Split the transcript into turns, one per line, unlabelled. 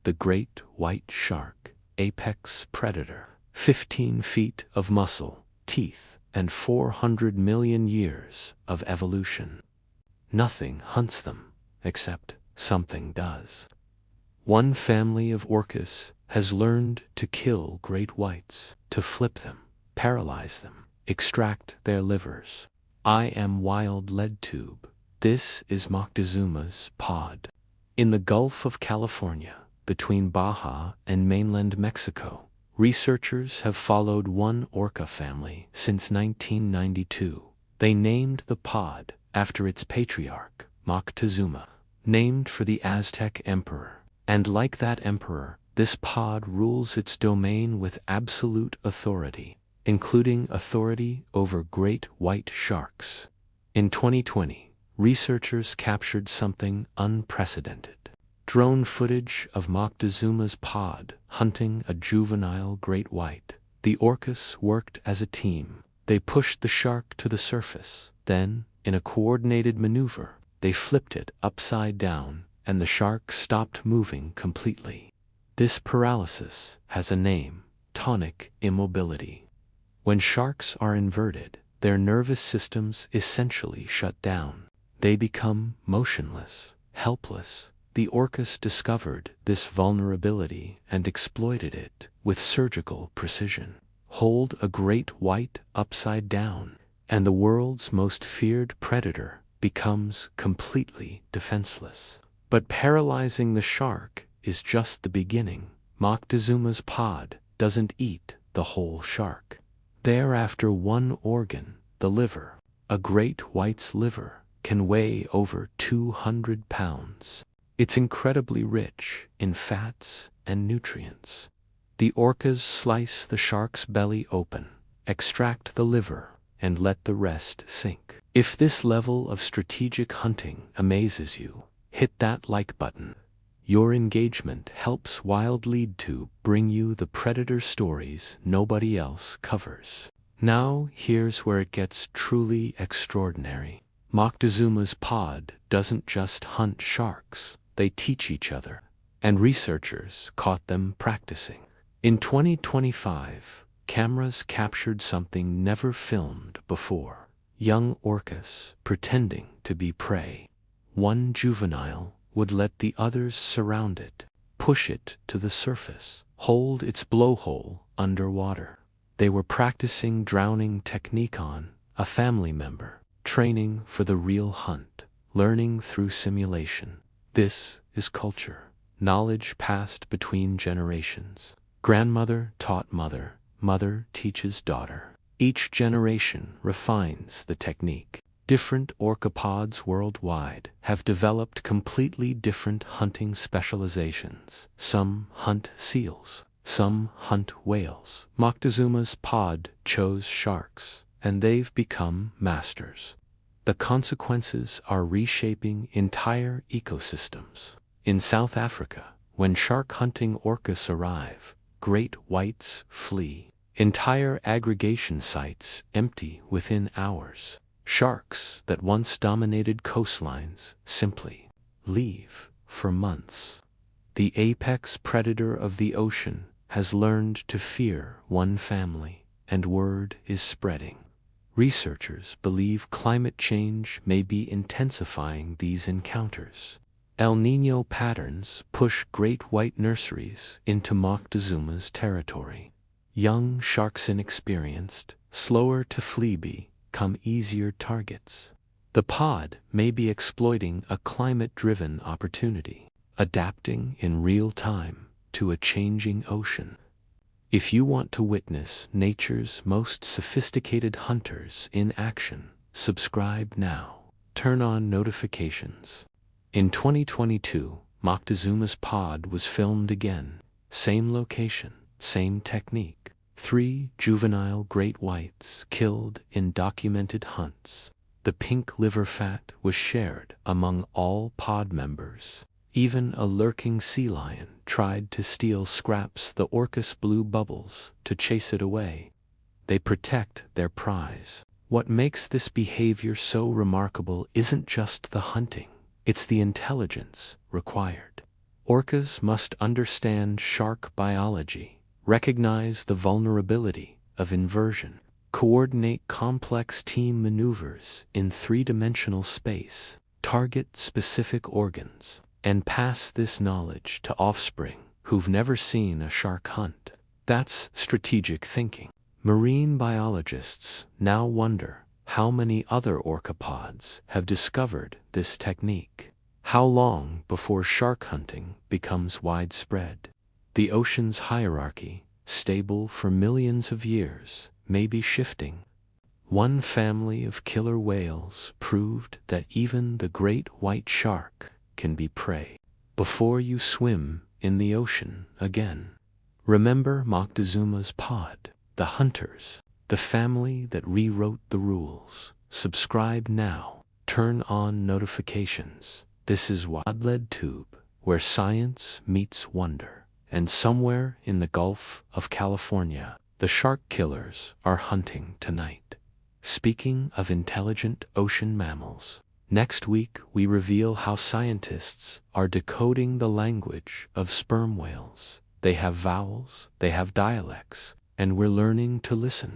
the great white shark, apex predator. 15 feet of muscle, teeth, and 400 million years of evolution. Nothing hunts them, except something does. One family of orcas has learned to kill great whites, to flip them, paralyze them, extract their livers. I am WildLeadTube. This is Moctezuma's Pod. In the Gulf of California, between Baja and mainland Mexico, researchers have followed one orca family since 1992. They named the pod after its patriarch, Moctezuma, named for the Aztec emperor. And like that emperor, this pod rules its domain with absolute authority, including authority over great white sharks. In 2020, researchers captured something unprecedented. Drone footage of Moctezuma's pod hunting a juvenile great white. The orcas worked as a team. They pushed the shark to the surface. Then, in a coordinated maneuver, they flipped it upside down, and the shark stopped moving completely. This paralysis has a name: tonic immobility. When sharks are inverted, their nervous systems essentially shut down. They become motionless, helpless. The orcas discovered this vulnerability and exploited it with surgical precision. Hold a great white upside down, and the world's most feared predator becomes completely defenseless. But paralyzing the shark is just the beginning. Moctezuma's pod doesn't eat the whole shark. Thereafter, one organ, the liver, a great white's liver, can weigh over 200 pounds. It's incredibly rich in fats and nutrients. The orcas slice the shark's belly open, extract the liver, and let the rest sink. If this level of strategic hunting amazes you, hit that like button. Your engagement helps WildLeadTube bring you the predator stories nobody else covers. Now here's where it gets truly extraordinary. Moctezuma's pod doesn't just hunt sharks. They teach each other, and researchers caught them practicing. In 2025, cameras captured something never filmed before. Young orcas pretending to be prey. One juvenile would let the others surround it, push it to the surface, hold its blowhole underwater. They were practicing drowning technique on a family member, training for the real hunt, learning through simulation. This is culture, knowledge passed between generations. Grandmother taught mother, mother teaches daughter. Each generation refines the technique. Different orca pods worldwide have developed completely different hunting specializations. Some hunt seals, some hunt whales. Moctezuma's pod chose sharks, and they've become masters. The consequences are reshaping entire ecosystems. In South Africa, when shark-hunting orcas arrive, great whites flee. Entire aggregation sites empty within hours. Sharks that once dominated coastlines simply leave for months. The apex predator of the ocean has learned to fear one family, and word is spreading. Researchers believe climate change may be intensifying these encounters. El Niño patterns push great white nurseries into Moctezuma's territory. Young sharks, inexperienced, slower to flee, become easier targets. The pod may be exploiting a climate-driven opportunity, adapting in real time to a changing ocean. If you want to witness nature's most sophisticated hunters in action, subscribe now. Turn on notifications. In 2022, Moctezuma's pod was filmed again. Same location, same technique. 3 juvenile great whites killed in documented hunts. The pink liver fat was shared among all pod members. Even a lurking sea lion tried to steal scraps. The orcas blew bubbles to chase it away. They protect their prize. What makes this behavior so remarkable isn't just the hunting, it's the intelligence required. Orcas must understand shark biology, recognize the vulnerability of inversion, coordinate complex team maneuvers in three-dimensional space, target specific organs, and pass this knowledge to offspring who've never seen a shark hunt. That's strategic thinking. Marine biologists now wonder how many other orcapods have discovered this technique. How long before shark hunting becomes widespread? The ocean's hierarchy, stable for millions of years, may be shifting. One family of killer whales proved that even the great white shark can be prey. Before you swim in the ocean again, remember Moctezuma's Pod, the hunters, the family that rewrote the rules. Subscribe now. Turn on notifications. This is WildLeadTube, where science meets wonder. And somewhere in the Gulf of California, the shark killers are hunting tonight. Speaking of intelligent ocean mammals, next week we reveal how scientists are decoding the language of sperm whales. They have vowels, they have dialects, and we're learning to listen.